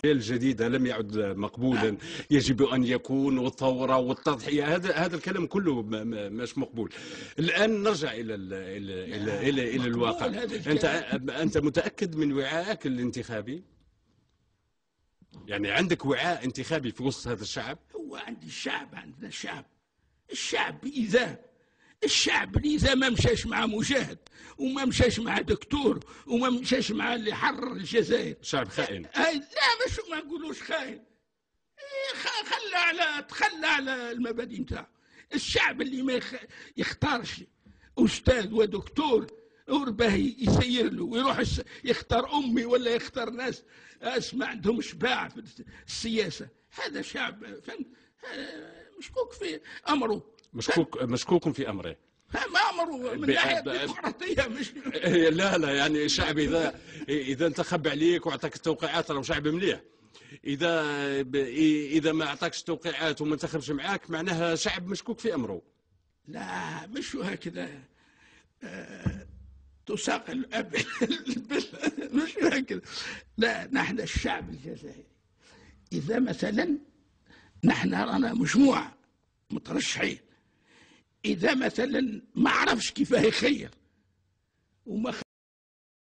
الجديدة لم يعد مقبولا، يجب أن يكون، والثورة والتضحية، هذا الكلام كله مش مقبول. الآن نرجع إلى الواقع. أنت متأكد من وعائك الانتخابي؟ يعني عندك وعاء انتخابي في وسط هذا الشعب؟ هو عندي الشعب، عندنا الشعب إذا ما مشاش مع مجاهد وما مشاش مع دكتور وما مشاش مع اللي حرر الجزائر شعب خائن. لا، مش ما نقولوش خاين، تخلى على المبادئ نتاعو. الشعب اللي ما يختارش أستاذ ودكتور ورباه يسير له ويروح يختار أمي ولا يختار ناس ما عندهمش باع في السياسة، هذا شعب فهمت مشكوك في أمره. مشكوك في أمره. ما أمره من ناحية ديمقراطية مش لا يعني الشعب إذا انتخب عليك وأعطاك التوقيعات راهو شعب مليح. إذا ما أعطاكش توقيعات وما انتخبش معاك معناها شعب مشكوك في أمره. لا مش هكذا تساق الأب مش هكذا. لا، نحن الشعب الجزائري إذا مثلا نحن رانا مجموعة مترشحين، إذا مثلا ما عرفش كيفاه يخير وما